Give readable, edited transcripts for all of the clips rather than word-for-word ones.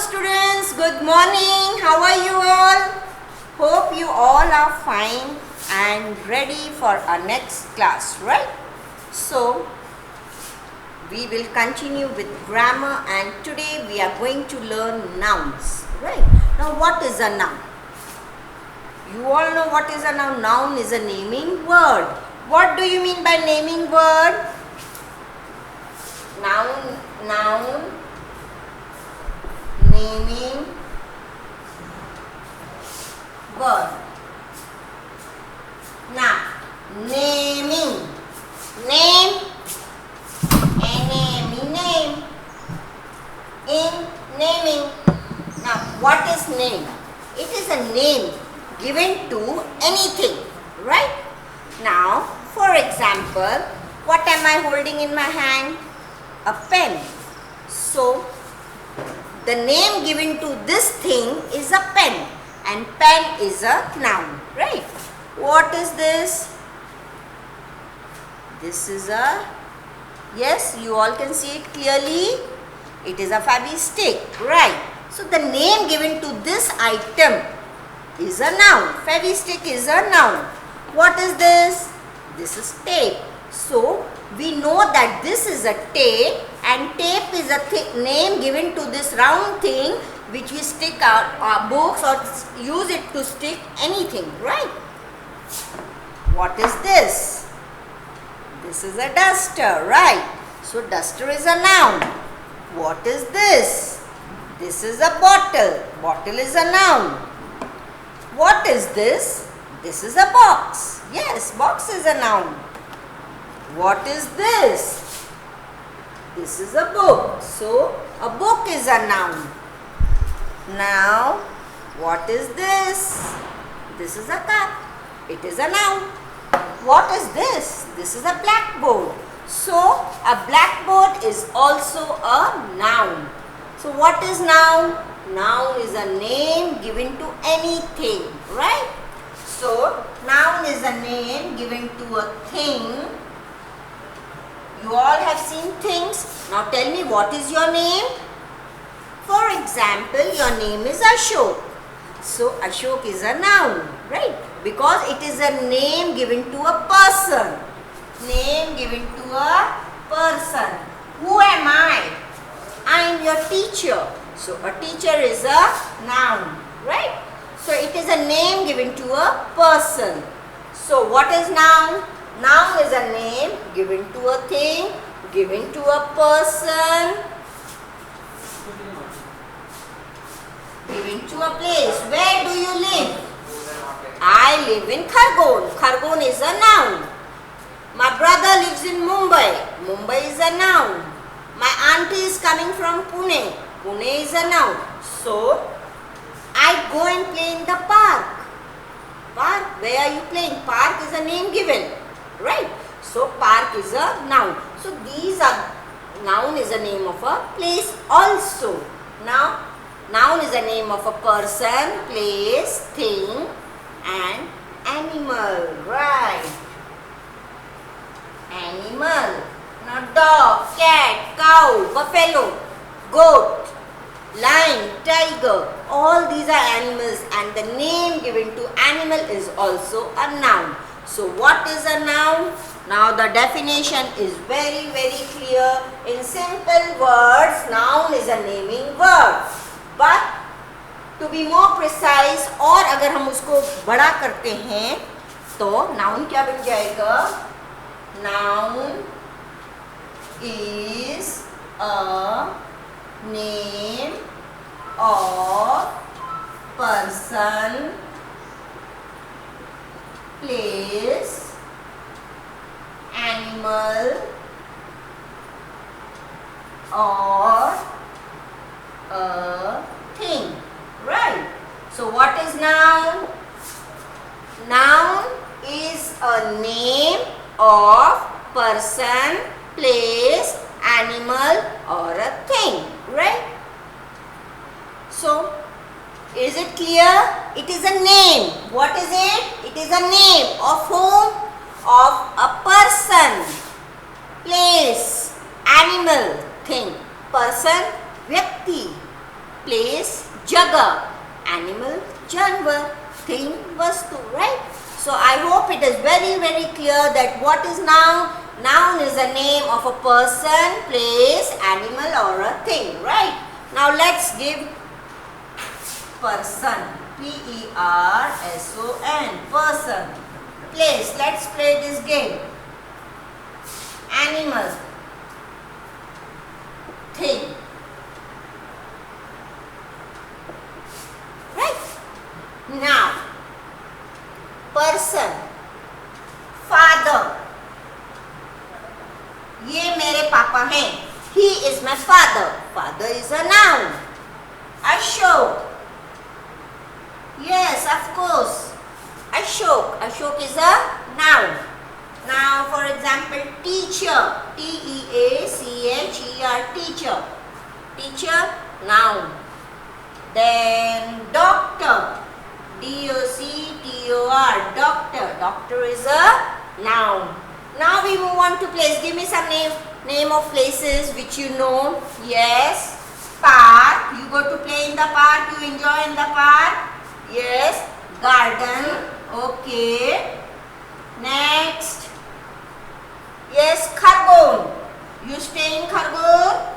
students, good morning. How are you all? Hope you all are fine and ready for our next class, right? So, we will continue with grammar and today we are going to learn nouns, right? Now, what is a noun? You all know what is a noun. Noun is a naming word. What do you mean by naming word? Noun, naming word. Now, naming, name, name, in naming. Now, what is name? It is a name given to anything, right? Now, for example, what am I holding in my hand? A pen. So, the name given to this thing is a pen, and pen is a noun, right? What is this? This is a, yes, you all can see it clearly. It is a Fevi-Stick, right? So, the name given to this item is a noun. Fevi-Stick is a noun. What is this? This is tape. So, we know that this is a tape and tape is a name given to this round thing which we stick our books or use it to stick anything, right? What is this? This is a duster, right? So, duster is a noun. What is this? This is a bottle. Bottle is a noun. What is this? This is a box. Yes, box is a noun. What is this? This is a book. So, a book is a noun. Now, what is this? This is a cup. It is a noun. What is this? This is a blackboard. So, a blackboard is also a noun. So, what is noun? Noun is a name given to anything, right? So, noun is a name given to a thing. You all have seen things. Now tell me, what is your name? For example, your name is Ashok. So, Ashok is a noun, right? Because it is a name given to a person. Name given to a person. Who am I? I am your teacher. So, a teacher is a noun, right? So, it is a name given to a person. So, what is noun? Noun is a name given to a thing, given to a person, given to a place. Where do you live? I live in Khargon. Khargon is a noun. My brother lives in Mumbai. Mumbai is a noun. My auntie is coming from Pune. Pune is a noun. So, I go and play in the park. Park, where are you playing? Park is a name given, right? So, park is a noun. So, these are, noun is a name of a place also. Now, noun is a name of a person, place, thing and animal, right? Animal. Now, dog, cat, cow, buffalo, goat, lion, tiger, all these are animals and the name given to animal is also a noun. So, what is a noun? Now, the definition is very, very clear. In simple words, noun is a naming word. But, to be more precise, और अगर हम उसको बड़ा करते हैं, तो noun क्या बन जाएगा? Noun is a name of person, place, animal or a thing, right? So, what is noun? Noun is a name of person, place, animal or a thing, right? So, is it clear? It is a name. What is it? It is a name of whom? Of a person, place, animal, thing. Person, vyakti. place, jagah. Animal, janwar. Thing, vastu, right? So I hope it is very, very clear that what is noun? Noun is a name of a person, place, animal or a thing, right? Now let's give person. P-E-R-S-O-N. Person. Place. Let's play this game. Animal. Thing. Right? Now, person. Father. ये मेरे पापा हैं. He is my father. Father is a noun. Ashok. Yes, of course. Ashok. Ashok is a noun. Now, for example, teacher. T-E-A-C-H-E-R. Teacher. Teacher, noun. Then doctor. D-O-C-T-O-R. Doctor. Doctor is a noun. Now we move on to place. Give me some name of places which you know. Yes. Park. You go to play in the park. You enjoy in the park. Yes. Garden. Okay. Next. Yes. Khargon. You stay in Khargon?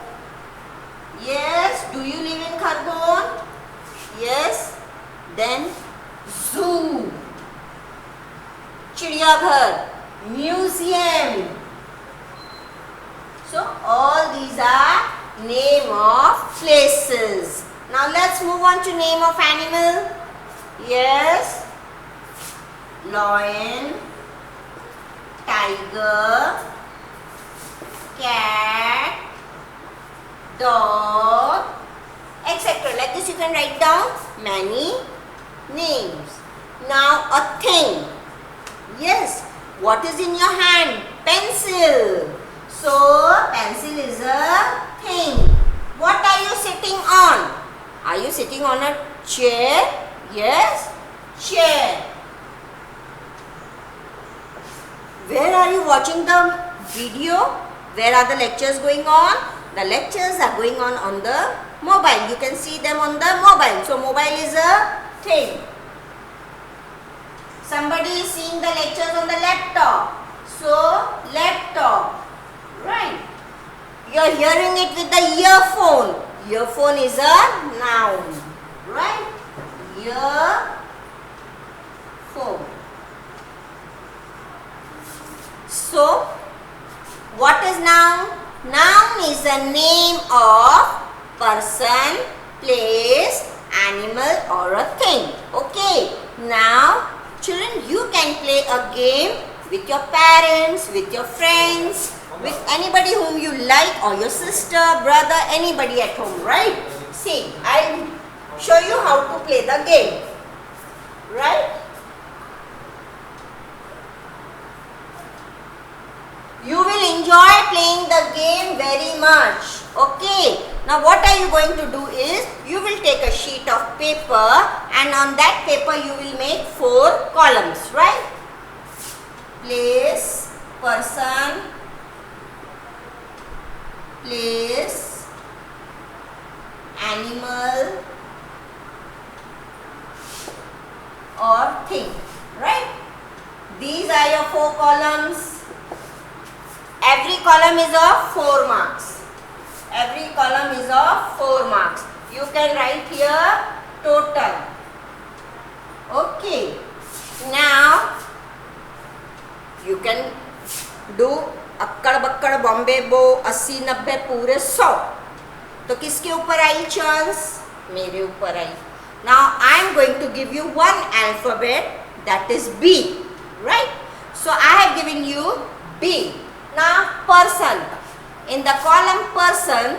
Yes. Do you live in Khargon? Yes. Then zoo. Chidyaghar. Museum. So all these are name of places. Now let's move on to name of animal. Yes. Lion, tiger, cat, dog, etc. Like this you can write down many names. Now a thing. Yes. What is in your hand? Pencil. So, pencil is a thing. What are you sitting on? Are you sitting on a chair? Yes, chair. Where are you watching the video? Where are the lectures going on? The lectures are going on the mobile. You can see them on the mobile. So, mobile is a thing. Somebody is seeing the lectures on the laptop. So, laptop. Right. You are hearing it with the earphone. Earphone is a noun. Right. Earphone. So, what is noun? Noun is a name of person, place, animal or a thing. Okay. Now, children, you can play a game with your parents, with your friends, with anybody whom you like or your sister, brother, anybody at home, right? See, I'll show you how to play the game, right? You will enjoy playing the game very much, okay? Now what are you going to do is, you will take a sheet of paper and on that paper you will make 4 columns, right? Place, person, place, animal or thing, right? These are your 4 columns. Every column is of 4 marks. Every column is of 4 marks. You can write here total. Okay. Now, you can do अक्कड़ बक्कड़ Bombay बो 80 90 पूरे 100. तो किसके ऊपर आई chance? मेरे ऊपर आई. Now I am going to give you one alphabet, that is B, right? So I have given you B. Now person. In the column person,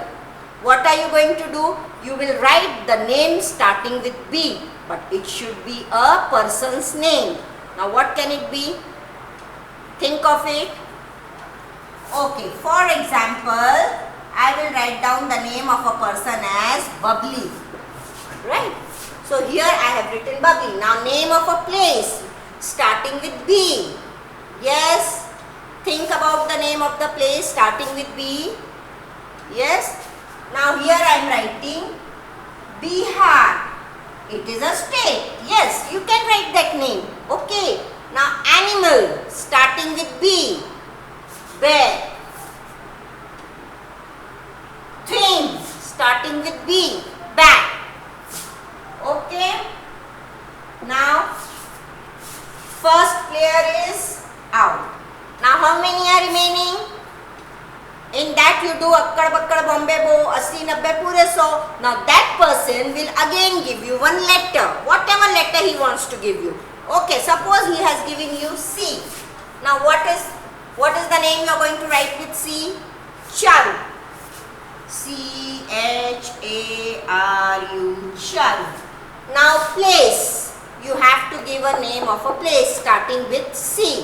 what are you going to do? You will write the name starting with B, but it should be a person's name. Now what can it be? Think of it. Okay, for example, I will write down the name of a person as Bubbly, right? So here I have written Bubbly. Now name of a place starting with B. Yes, think about the name of the place starting with B. Yes. Now here I am writing B is a state. Yes, you can write that name. Okay. Now animal starting with B. Bear. Thing starting with B. Bat. Okay. Now first player is out. Now how many are remaining? In that you do akkad bakkad Bombay bo 80 90 pure 100. Now that person will again give you one letter, whatever letter he wants to give you. Okay, suppose he has given you C. Now what is the name you are going to write with C? Charu. C-H-A-R-U. Charu. Now place. You have to give a name of a place starting with C.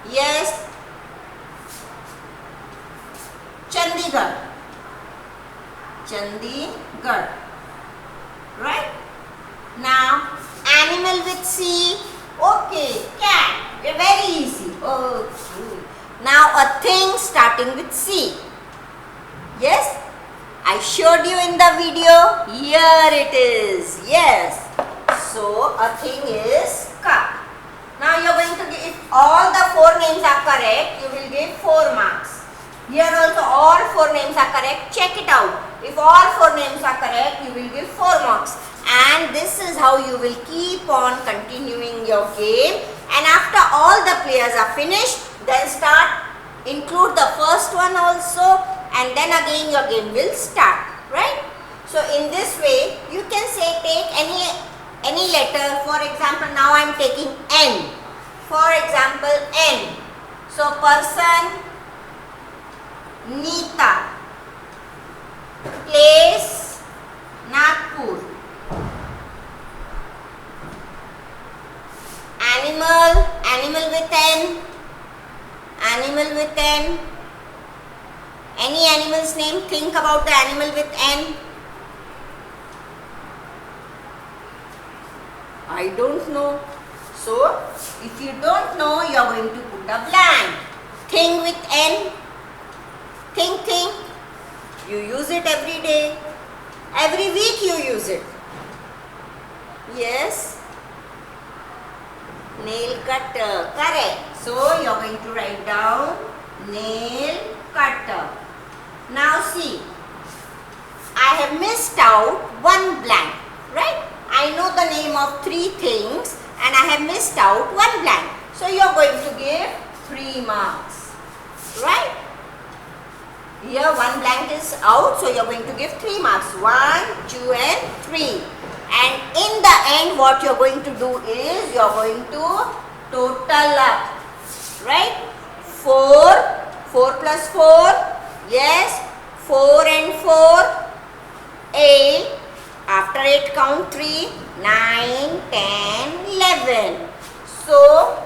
Yes. Chandigarh. Chandigarh. Right? Now animal with C. Okay, cat. Very easy. Okay. Now a thing starting with C. Yes, I showed you in the video. Here it is. Yes. So a thing is cup. Now you are going to give, if all the 4 names are correct, you will give 4 marks. Here also all 4 names are correct. Check it out. If all 4 names are correct, you will give 4 marks. And this is how you will keep on continuing your game. And after all the players are finished, then include the first one also, and then again your game will start. Right? So in this way, you can say take any letter. For example, now I am taking N. For example, N. So person, Neeta. Place, Nagpur. Animal with N. Animal with N. Any animal's name? Think about the animal with N. I don't know. So, if you don't know, you are going to put a blank. Thing with N. Thing. You use it every day. Every week you use it. Yes. Nail cutter. Correct. So, you are going to write down nail cutter. Now see, I have missed out one blank. Right? I know the name of 3 things and I have missed out one blank. So, you are going to give 3 marks. Right? Here one blank is out, so you are going to give 3 marks. 1, 2 and 3. And in the end, what you are going to do is, you are going to total up. Right? 4 plus 4. Yes. 4 and 4. 8. After 8 count 3. 9, 10, 11. So,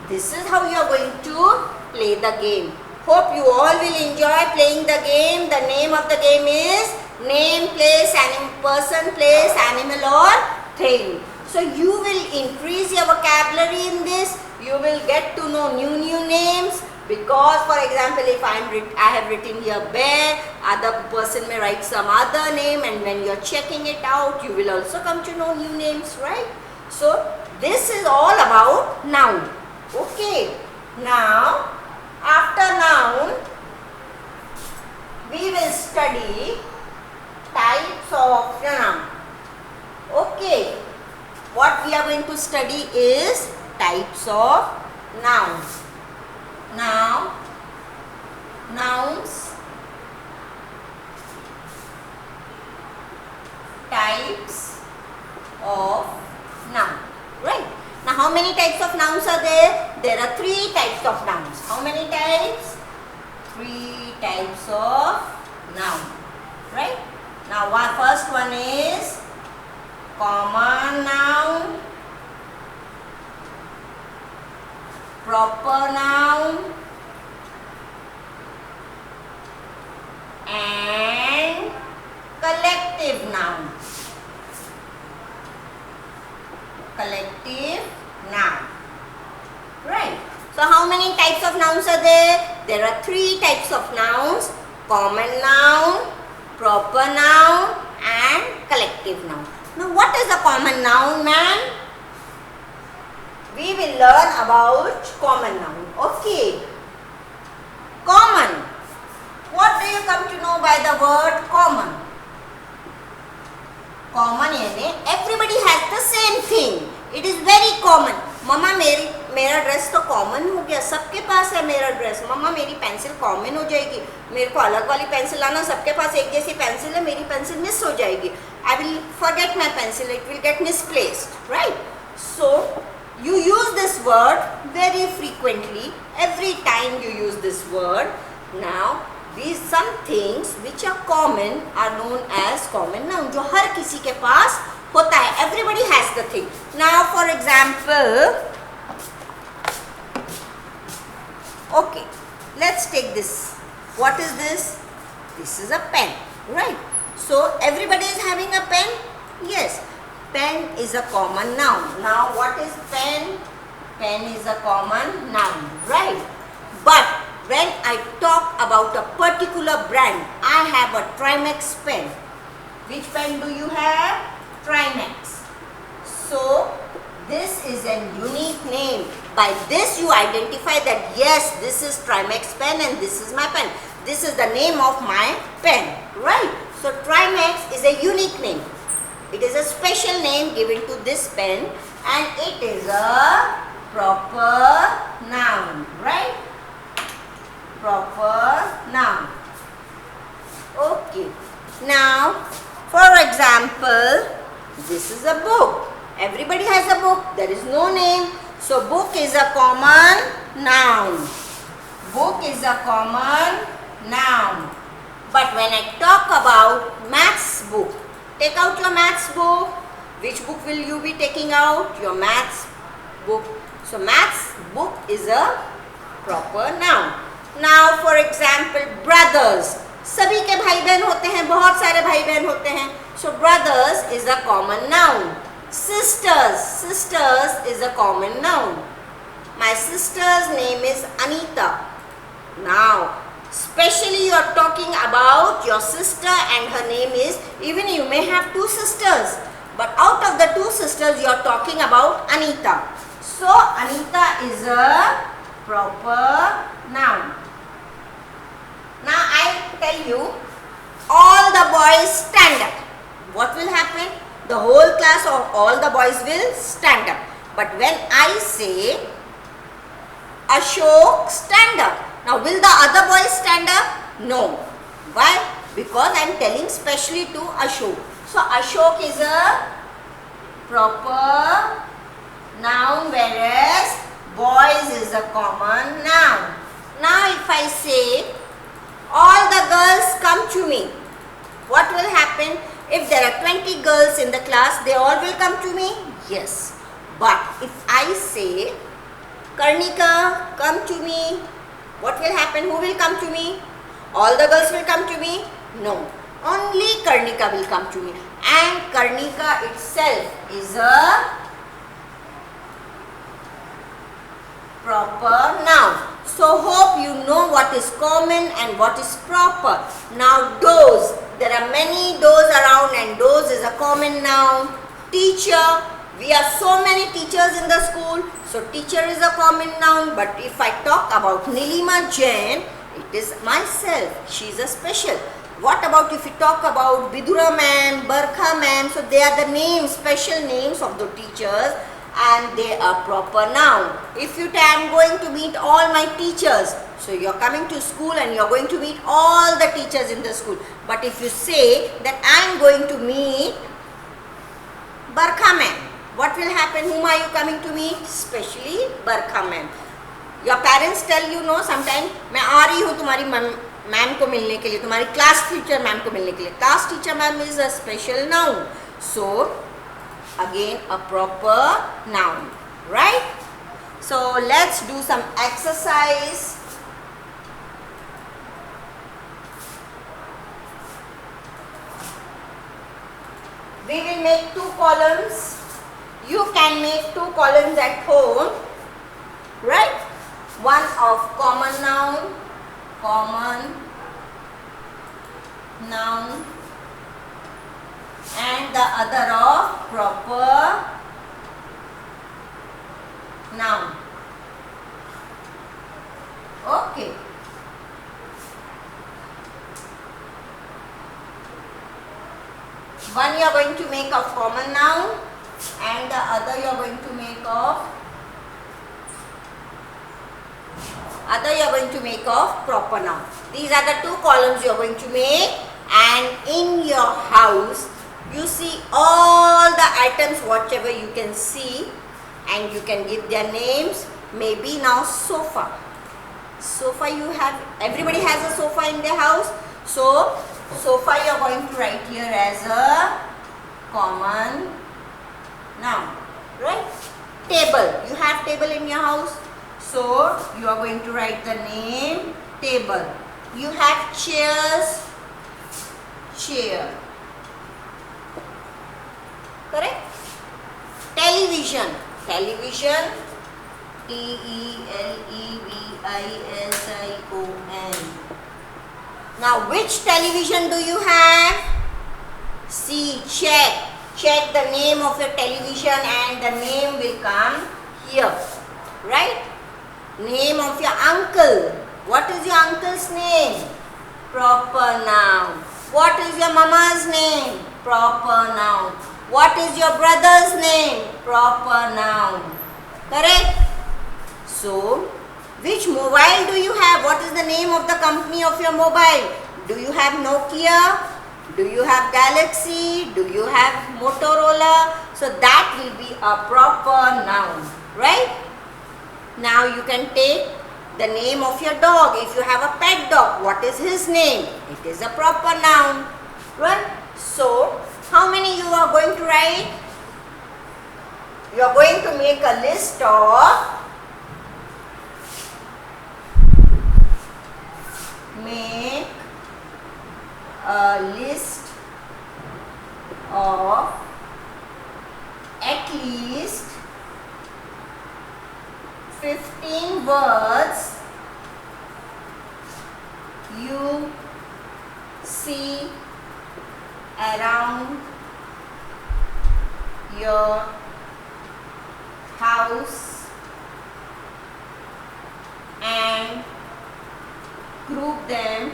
this is how you are going to play the game. Hope you all will enjoy playing the game. The name of the game is name, place, person, place, animal or thing. So you will increase your vocabulary in this. You will get to know new names. Because for example, if I have written here bear, other person may write some other name, and when you are checking it out, you will also come to know new names, right? So this is all about noun. Okay. Now after noun, we will study types of noun. Okay. What we are going to study is types of nouns. Now, nouns, types of noun. Right? Now, how many types of nouns are there? There are 3 types of nouns. How many types? 3 types of noun. Right? Now, first one is common noun, proper noun, and collective noun. Collective noun. Right. So how many types of nouns are there? There are 3 types of nouns: common noun, proper noun, and noun man? We will learn about common noun. Okay. Common. What do you come to know by the word common? Common यानी everybody has the same thing. It is very common. मम्मा मेरा dress तो common हो गया, सबके पास है मेरा dress. मम्मा मेरी pencil common हो जाएगी, मेरे को अलग वाली पेंसिल लाना, सबके पास एक जैसी पेंसिल है, मेरी पेंसिल मिस हो जाएगी. I will forget my pencil, it will get misplaced, right? So you use this word very frequently. Every time you use this word. Now these some things which are common are known as common noun. जो हर किसी के पास होता है. Everybody has the thing. Now for example, okay, let's take this. What is this? This is a pen, right? So everybody is having a pen? Yes. Pen is a common noun. Now what is pen? Pen is a common noun, right? But when I talk about a particular brand, I have a Trimax pen. Which pen do you have? Trimax. So this is a unique name. By this you identify that yes, this is Trimax pen and this is my pen. This is the name of my pen, right? So Trimax is a unique name. It is a special name given to this pen and it is a proper noun, right? Proper noun. Okay. Now, for example, this is a book. Everybody has a book. There is no name. So, book is a common noun. Book is a common noun. But when I talk about maths book, take out your maths book. Which book will you be taking out? Your maths book. So, maths book is a proper noun. Now, for example, brothers. सभी के भाई बहन होते हैं, बहुत सारे भाई बहन होते हैं. So, brothers is a common noun. Sisters. Sisters is a common noun. My sister's name is Anita. Now, especially you are talking about your sister and her name is, even you may have two sisters, but out of the two sisters you are talking about Anita. So Anita is a proper noun. Now I tell you, all the boys stand up. What will happen? The whole class or all the boys will stand up. But when I say Ashok, stand up. Now, will the other boys stand up? No. Why? Because I am telling specially to Ashok. So, Ashok is a proper noun, whereas boys is a common noun. Now, if I say, all the girls come to me, what will happen? If there are 20 girls in the class, they all will come to me? Yes. But if I say, Karnika, come to me, what will happen? Who will come to me? All the girls will come to me? No. Only Karnika will come to me. And Karnika itself is a proper noun. So hope you know what is common and what is proper. Now those, there are many those around and those is a common noun. Teacher, we are so many teachers in the school. So teacher is a common noun, but if I talk about Nilima Jain, it is myself. She is a special. What about if we talk about Vidura ma'am, Barkha ma'am? So they are the names, special names of the teachers and they are proper noun. If you I am going to meet all my teachers, so you are coming to school and you are going to meet all the teachers in the school. But if you say that I am going to meet Barkha ma'am, what will happen? Whom are you coming to meet? Especially Barkha ma'am. Your parents tell you, no, sometimes मैं आ रही हूँ तुम्हारी ma'am को मिलने के लिए, तुम्हारी class teacher ma'am को मिलने के लिए. Class teacher ma'am is a special noun. So again a proper noun, right? So let's do some exercise. We will make two columns. You can make two columns at home, right? One of common noun, and the other of proper noun. Okay. One you are going to make of common noun and the other you are going to make of proper noun. These are the two columns you are going to make, and in your house you see all the items whatever you can see, and you can give their names. Maybe now sofa. Sofa you have, everybody has a sofa in their house. So sofa you are going to write here as a common noun, right? Table, you have table in your house. So you are going to write the name table. You have chairs, chair. Correct? Television, television, Television. Now which television do you have? See, check the name of your television and the name will come here, right? Name of your uncle. What is your uncle's name? Proper noun. What is your mama's name? Proper noun. What is your brother's name? Proper noun. Correct? So, which mobile do you have? What is the name of the company of your mobile? Do you have Nokia? Do you have Galaxy? Do you have Motorola? So that will be a proper noun, right? Now you can take the name of your dog. If you have a pet dog, what is his name? It is a proper noun, right? So, how many you are going to write? You are going to make a list of at least 15 words you see around your house and group them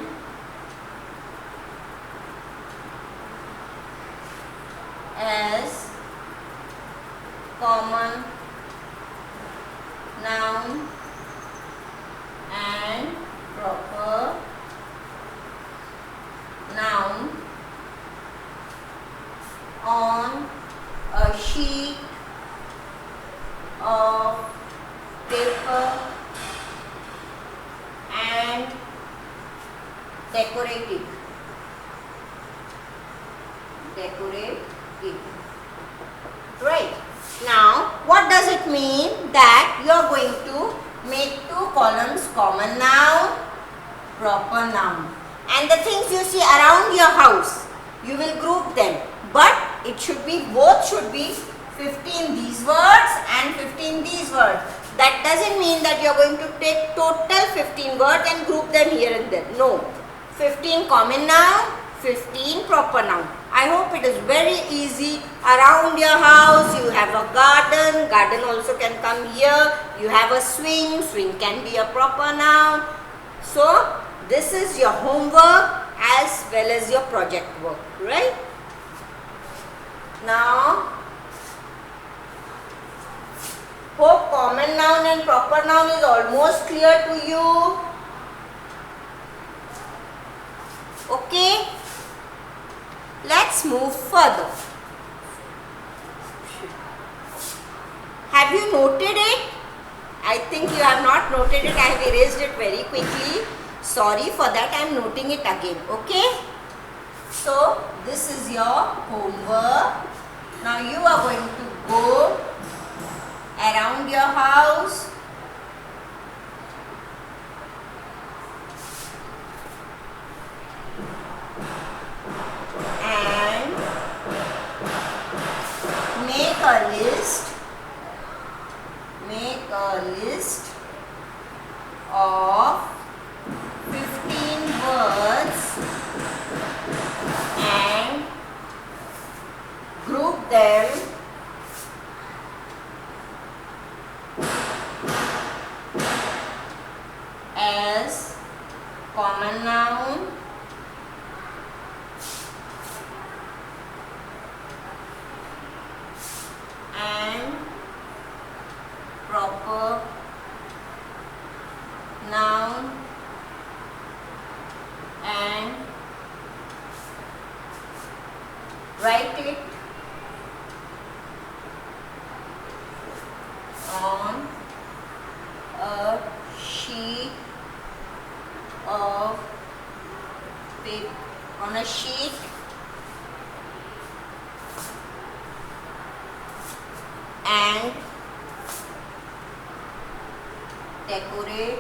as common noun and proper noun on a sheet of paper and decorate it. Right. Now, what does it mean that you are going to make two columns, common noun, proper noun, and the things you see around your house, you will group them, but it should be, both should be 15 these words and 15 these words. That doesn't mean that you are going to take total 15 words and group them here and there. No. 15 common noun, 15 proper noun. I hope it is very easy. Around your house, you have a garden. Garden also can come here. You have a swing. Swing can be a proper noun. So, this is your homework as well as your project work, right? Now, hope common noun and proper noun is almost clear to you. Okay? Let's move further. Have you noted it? I think you have not noted it. I have erased it very quickly. Sorry for that. I am noting it again. Okay? So, this is your homework. Now, you are going to go around your house and make a list of 15 words and write it on a sheet of paper, on a sheet and decorate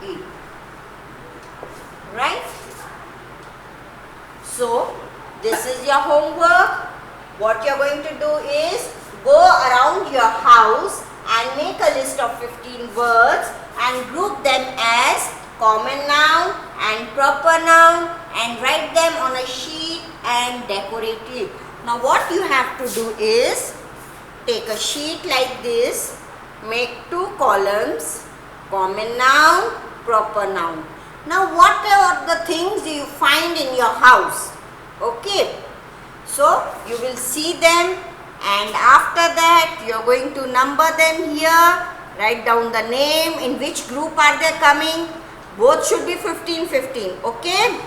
it. Right? So, this is your homework. What you are going to do is go around your house and make a list of 15 words and group them as common noun and proper noun and write them on a sheet and decorate it. Now what you have to do is take a sheet like this, make 2 columns, common noun, proper noun. Now what are the things you find in your house? Okay, so you will see them and after that you are going to number them here, write down the name, in which group are they coming. Both should be 15-15, okay.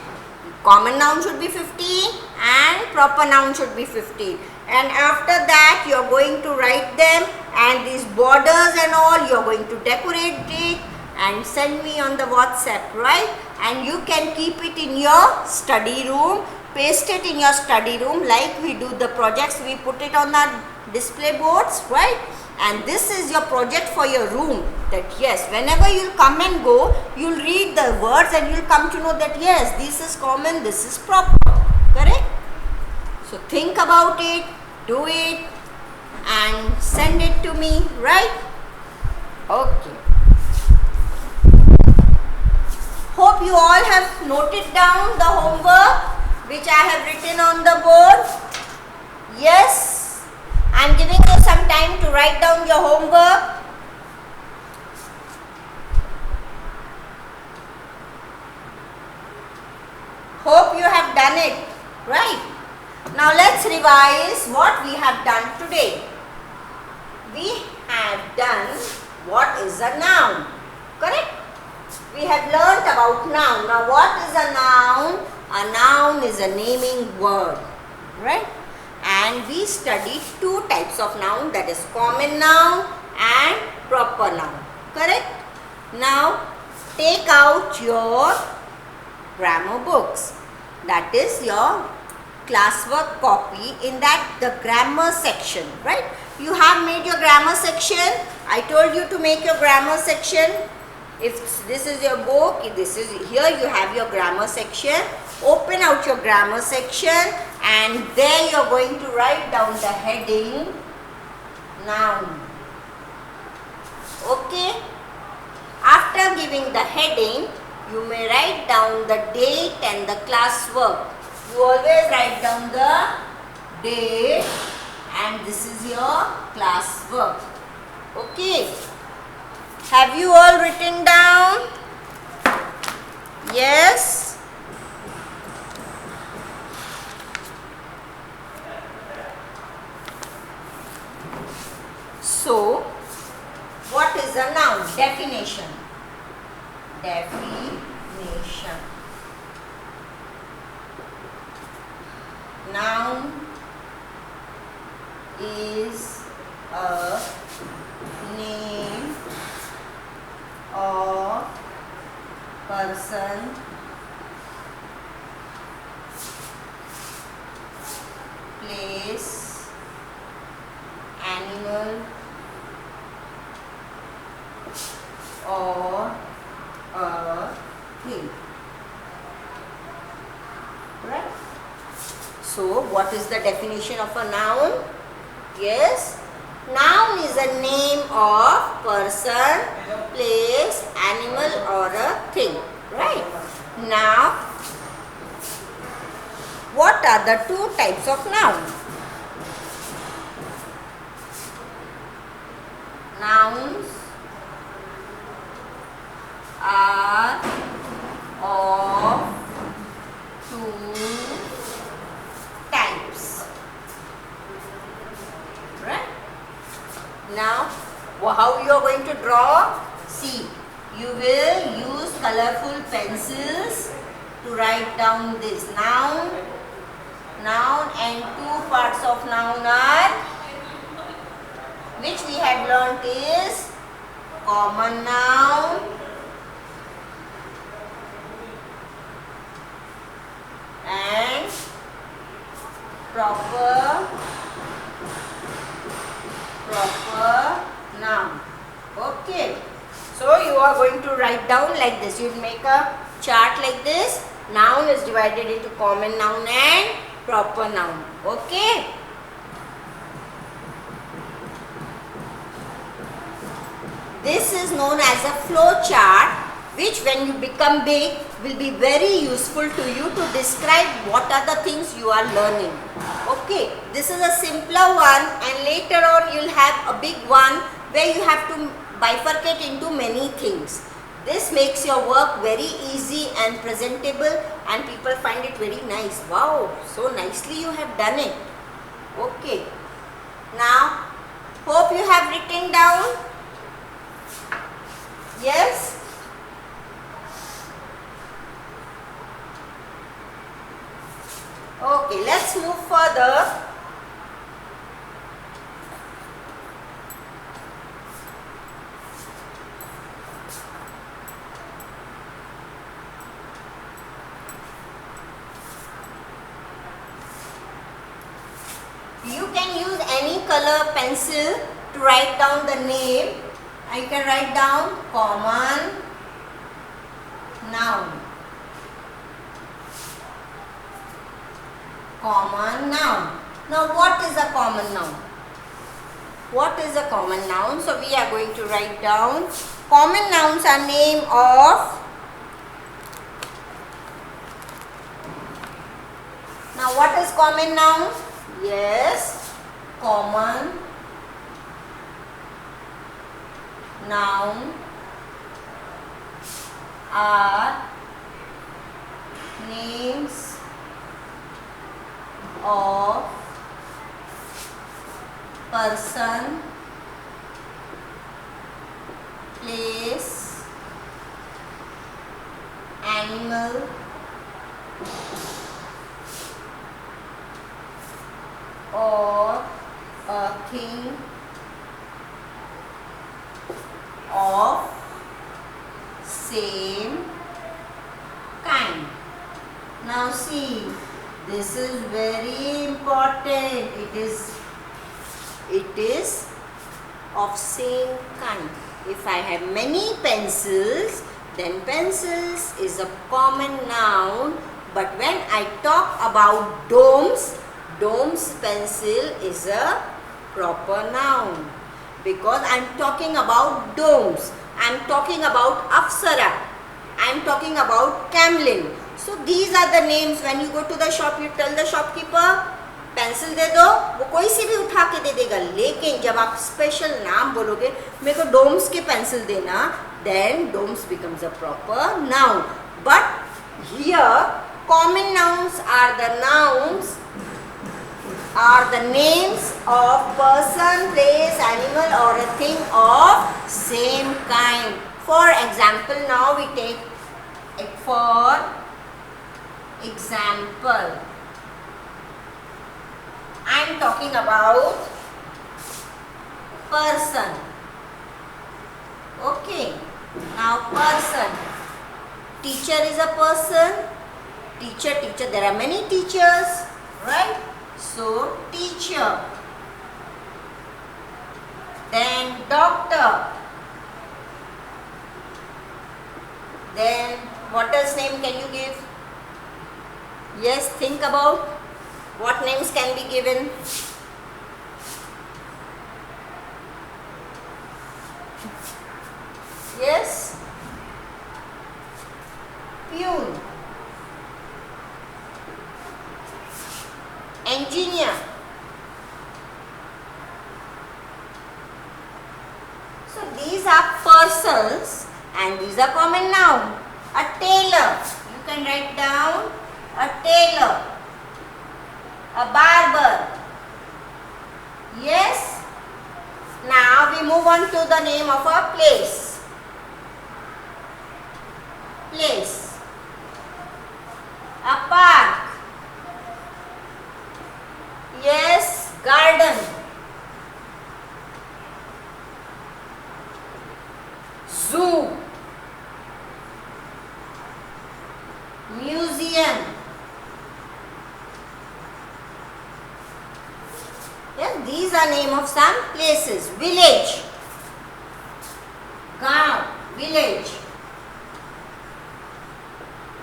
Common noun should be 15 and proper noun should be 15. And after that you are going to write them and these borders and all you are going to decorate it and send me on the WhatsApp, right? And you can keep it in your study room, paste it in your study room like we do the projects, we put it on the display boards, right? And this is your project for your room, that yes, whenever you'll come and go, you'll read the words and you'll come to know that yes, this is common, this is proper, correct? So think about it, do it and send it to me, right? Okay. Hope you all have noted down the homework which I have written on the board. Yes. I am giving you some time to write down your homework. Hope you have done it, right? Now let's revise what we have done today. We have done what is a noun, correct? We have learnt about noun. Now what is a noun? A noun is a naming word, right? And we studied 2 types of noun, that is common noun and proper noun, correct? Now take out your grammar books, that is your classwork copy. In that the grammar section, right? You have made your grammar section. I told you to make your grammar section. If this is your book, this is here you have your grammar section. Open out your grammar section and there you are going to write down the heading noun. Okay. After giving the heading, you may write down the date and the classwork. You always write down the date and this is your classwork. Okay. Have you all written down? Yes. So, what is a noun? Definition. Definition. Noun is a name of person, place, animal or a thing, right? So what is the definition of a noun? Yes, noun is a name of person, place, animal or a thing, right? Now what are the 2 types of noun? Nouns are of 2 types, right? Now how you are going to draw? See, you will use colorful pencils to write down this noun. Noun and two parts of noun are, which we have learnt is common noun and proper noun. Okay. So you are going to write down like this. You will make a chart like this. Noun is divided into common noun and proper noun. Okay. This is known as a flow chart, which when you become big will be very useful to you to describe what are the things you are learning. Okay, this is a simpler one, and later on you will have a big one where you have to bifurcate into many things. This makes your work very easy and presentable, and people find it very nice. Wow, so nicely you have done it. Okay, now hope you have written down. Yes? Okay, let's move further. You can use any color pencil to write down the name. I can write down common noun. Common noun. Now what is a common noun? What is a common noun? So we are going to write down common nouns are name of. Now what is common noun? Yes, common noun are names of person, place, animal, or a thing of same kind. Now see, this is very important. It is of same kind. If I have many pencils, then pencils is a common noun. But when I talk about domes pencil is a proper noun. Because I am talking about domes. I am talking about Apsara. I am talking about Camlin. So these are the names. When you go to the shop, you tell the shopkeeper, pencil दे दो, वो कोई सी भी उठा के दे देगा. लेकिन जब आप स्पेशल नाम बोलोगे, मेरे को डोम्स के पेंसिल देना, then domes becomes a proper noun. But here common nouns are the names of person, place, animal or a thing of same kind. For example, now we take it for example. I am talking about person. Okay. Now person. Teacher is a person. Teacher. There are many teachers, right? So teacher. Then doctor. Then what else name can you give? Yes, think about. What names can be given? Yes? Pune. Engineer. So these are persons and these are common noun. A tailor. You can write down a tailor. A barber. Yes. Now we move on to the name of a place. Place. region. Yes, these are name of some places. Village, gaon, village.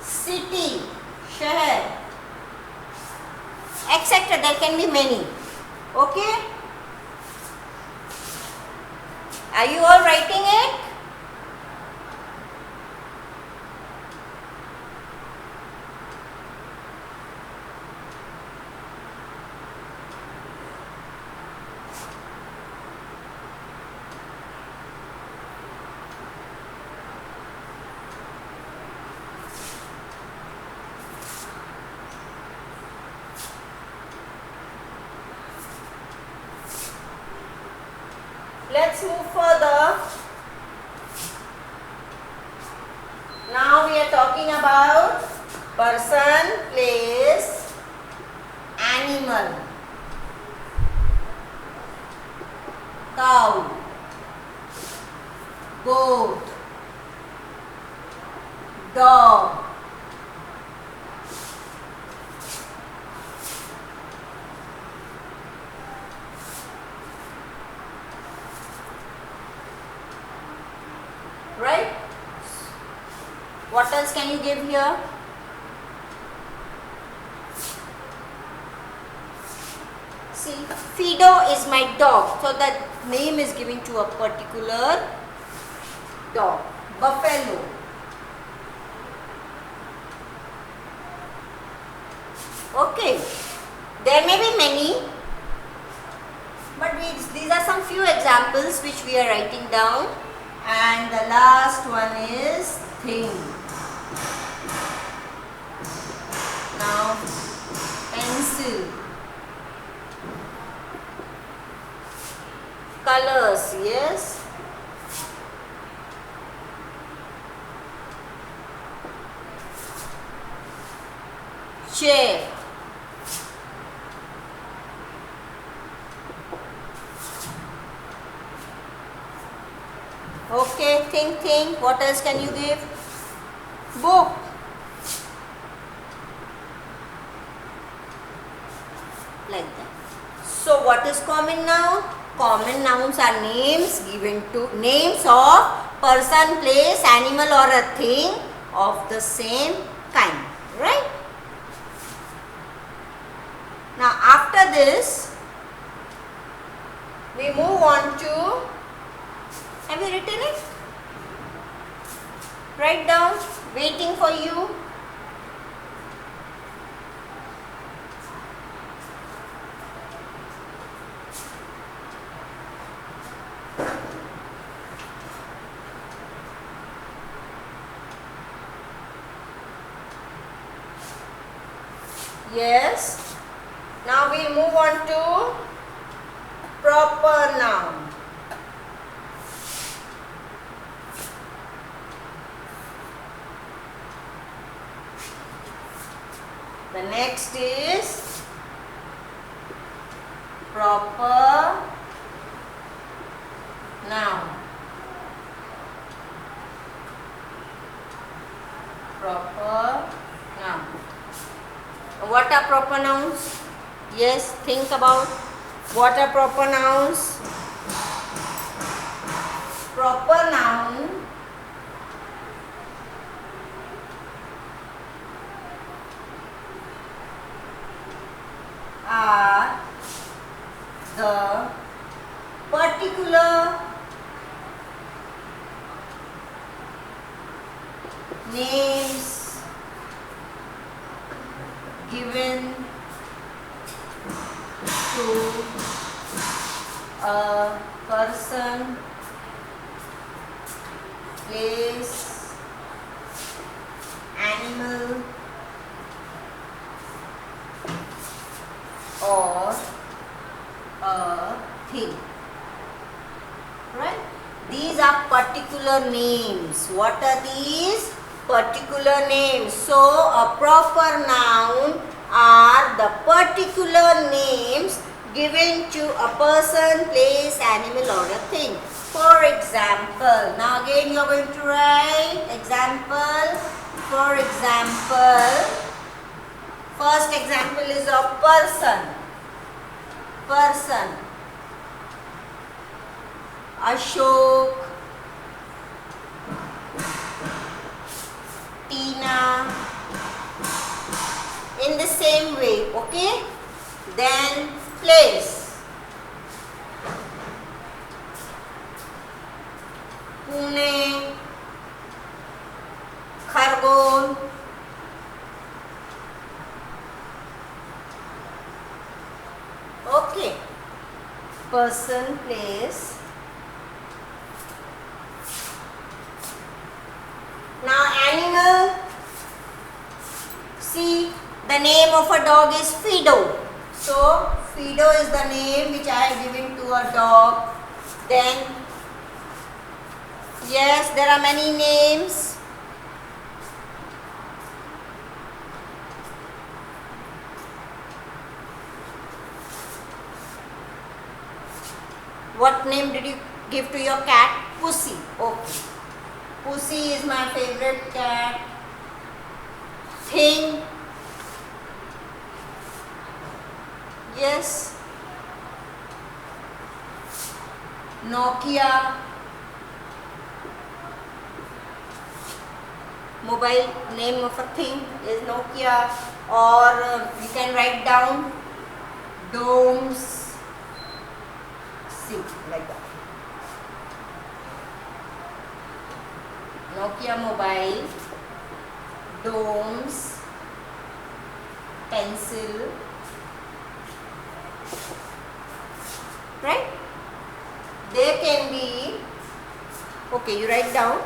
City, shahar, etc. There can be many. Okay? Are you all writing it? Let's move further. Now we are talking about person, place, animal. Cow, goat, dog, right? What else can you give here? See, Fido is my dog, so that name is given to a particular dog. Buffalo, okay. There may be many, but these are some few examples which we are writing down. And the last one is thing. Now, pencil, colors, yes. Chair, okay. Think. What else can you give? Book, like that. So what is common noun? Common nouns are names given to names of person, place, animal or a thing of the same kind, right? Now after this we move on to, have you written it? Write down, waiting for you. Yes. Now we move on to proper noun. The next is proper noun. Proper noun. What are proper nouns? Yes, think about what are proper nouns. Proper noun are the particular names given to a person, place, animal or a thing, right? These are particular names. What are these? Particular names. So a proper noun are the particular names given to a person, place, animal or a thing. For example, now again you are going to write example. For example, First example is of person. Person. Ashok, Tina, in the same way, okay? Then place. Pune, Khargone, okay? Person, place. Now animal. See, the name of a dog is Fido. So Fido is the name which I have given to a dog. Then yes, there are many names. What name did you give to your cat? Pussy. Okay. Pussy is my favorite cat. Thing. Yes. Nokia. Mobile name of a thing is Nokia, or you can write down domes. See, like that. Nokia mobile, domes, pencil, right? There can be, okay, you write down.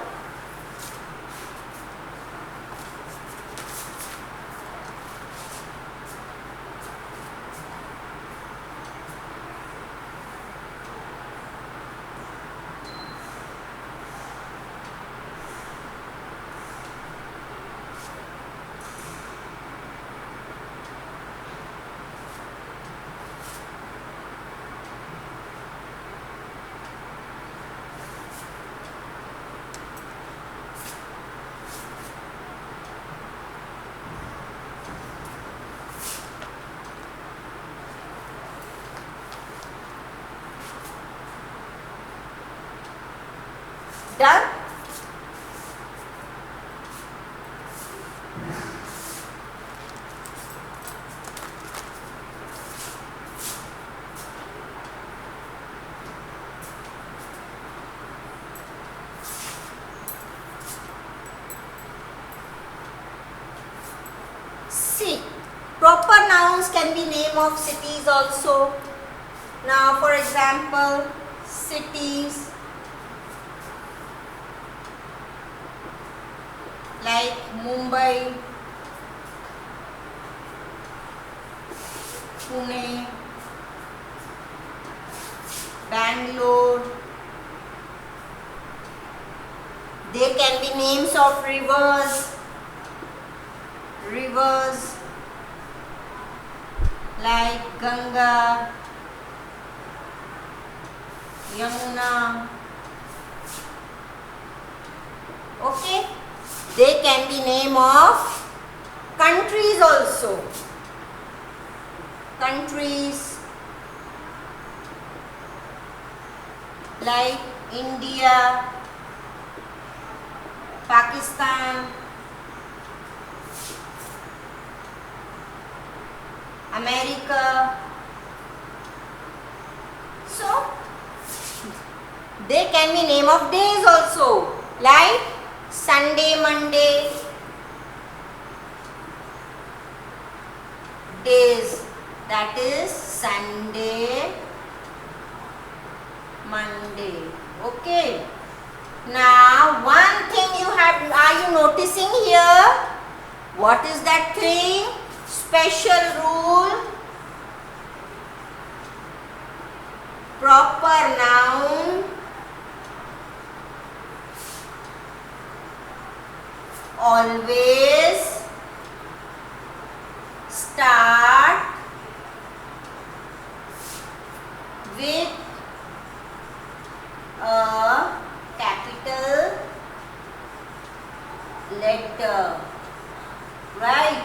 Done? See, proper nouns can be name of cities also. Now, for example, cities like Mumbai, Pune, Bangalore. They can be names of rivers. Rivers like Ganga, Yamuna. Okay. They can be name of countries also. Countries like India, Pakistan, America. So, they can be name of days also, like Sunday, Monday. Days, that is Sunday, Monday. Okay. Now, one thing are you noticing here? What is that thing? Special rule. Proper noun always start with a capital letter, right?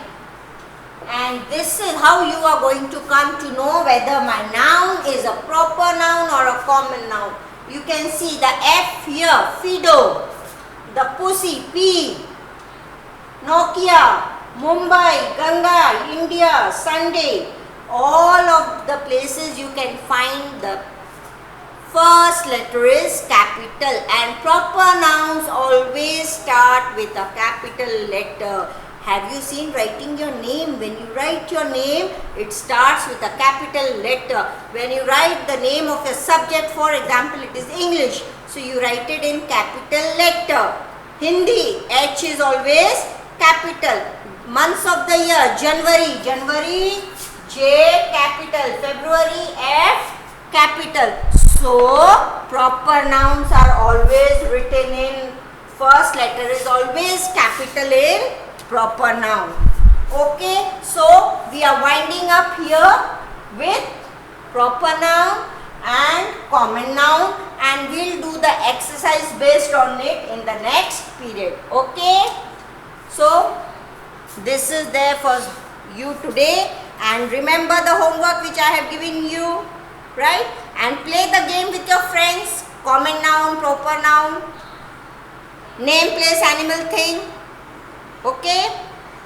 And this is how you are going to come to know whether my noun is a proper noun or a common noun. You can see the F here, Fido, the pussy, P, Nokia, Mumbai, Ganga, India, Sunday. All of the places you can find the first letter is capital, and proper nouns always start with a capital letter. Have you seen writing your name? When you write your name, it starts with a capital letter. When you write the name of a subject, for example, it is English, so you write it in capital letter. Hindi, H is always capital. Months of the year, January, J capital, February, F capital. So, proper nouns are always written in first letter is always capital in proper noun. Okay, so we are winding up here with proper noun and common noun, and we'll do the exercise based on it in the next period. Okay, so this is there for you today, and remember the homework which I have given you, right? And play the game with your friends. Common noun, proper noun, name, place, animal, thing. Okay,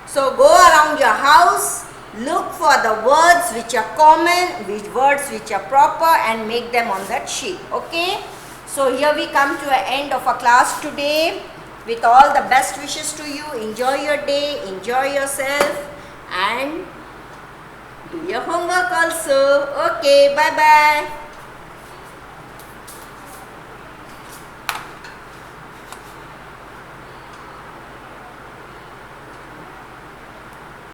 so go around your house, look for the words which are common, words which are proper, and make them on that sheet. Okay, so here we come to an end of our class today. With all the best wishes to you, enjoy your day, enjoy yourself, and do your homework also. Okay, bye bye.